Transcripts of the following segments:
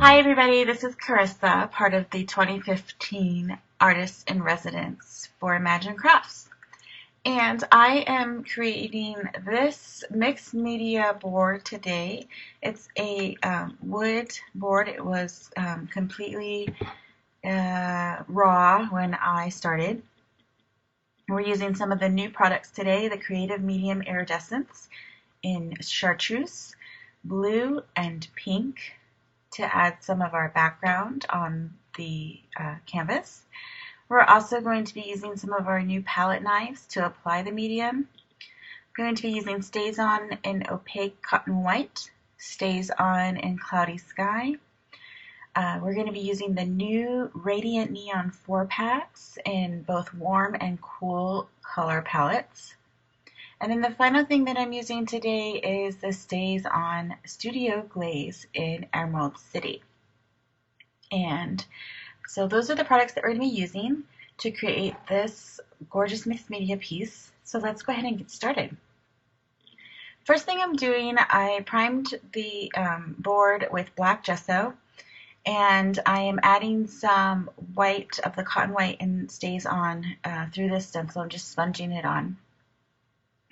Hi everybody, this is Carissa, part of the 2015 Artists in Residence for Imagine Crafts. And I am creating this mixed media board today. It's a wood board. It was completely raw when I started. We're using some of the new products today, the Creative Medium Iridescence in chartreuse, blue, and pink, to add some of our background on the canvas. We're also going to be using some of our new palette knives to apply the medium. We're going to be using StazOn in Opaque Cotton White, StazOn in Cloudy Sky. We're going to be using the new Radiant Neon 4-packs in both warm and cool color palettes. And then the final thing that I'm using today is the StazOn Studio Glaze in Emerald City. And so those are the products that we're going to be using to create this gorgeous mixed media piece. So let's go ahead and get started. First thing I'm doing, I primed the board with black gesso, and I am adding some white of the cotton white and StazOn through this stencil. I'm just sponging it on.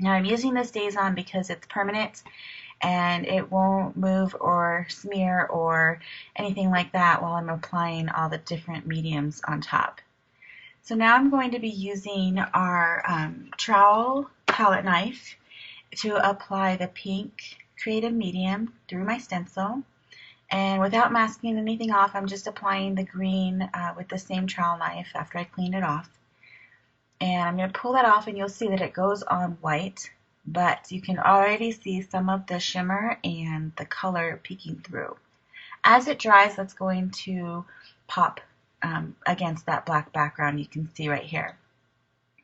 Now I'm using this StazOn because it's permanent and it won't move or smear or anything like that while I'm applying all the different mediums on top. So now I'm going to be using our trowel palette knife to apply the pink creative medium through my stencil. And without masking anything off, I'm just applying the green with the same trowel knife after I clean it off. And I'm going to pull that off, and you'll see that it goes on white, but you can already see some of the shimmer and the color peeking through. As it dries, that's going to pop against that black background you can see right here.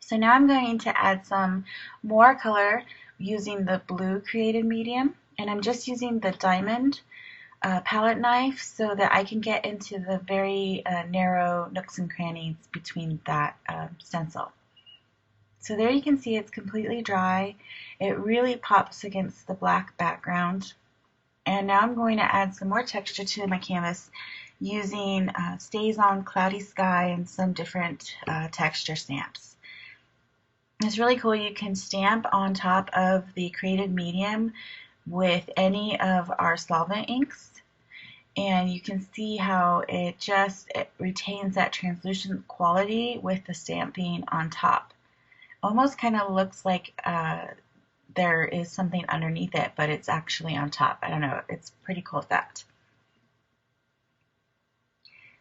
So now I'm going to add some more color using the blue creative medium, and I'm just using the diamond palette knife so that I can get into the very narrow nooks and crannies between that stencil. So there you can see it's completely dry. It really pops against the black background. And now I'm going to add some more texture to my canvas using StazOn Cloudy Sky and some different texture stamps. It's really cool. You can stamp on top of the creative medium with any of our solvent inks. And you can see how it retains that translucent quality with the stamping on top. Almost kind of looks like there is something underneath it, but it's actually on top. I don't know, it's pretty cool with that.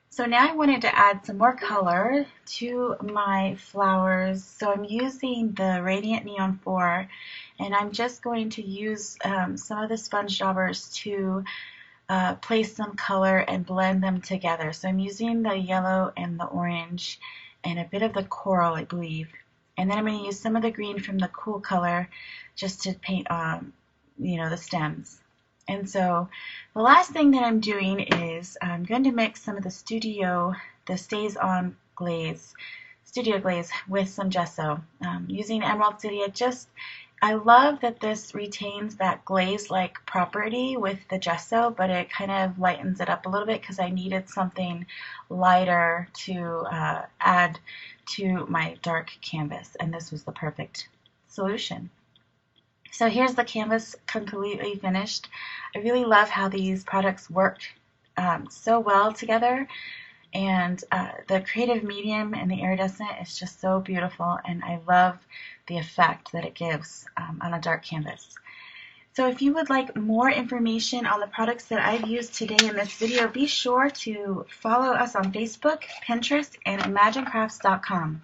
So now I wanted to add some more color to my flowers. So I'm using the Radiant Neon 4, and I'm just going to use some of the sponge daubers to place some color and blend them together. So I'm using the yellow and the orange and a bit of the coral, I believe. And then I'm going to use some of the green from the cool color just to paint the stems. And so the last thing that I'm doing is I'm going to mix some of the StazOn glaze, Studio Glaze, with some gesso. Using Emerald City, I love that this retains that glaze-like property with the gesso, but it kind of lightens it up a little bit because I needed something lighter to add to my dark canvas, and this was the perfect solution. So here's the canvas completely finished. I really love how these products work so well together, and the creative medium and the iridescent is just so beautiful, and I love the effect that it gives on a dark canvas. So if you would like more information on the products that I've used today in this video, be sure to follow us on Facebook, Pinterest, and ImagineCrafts.com.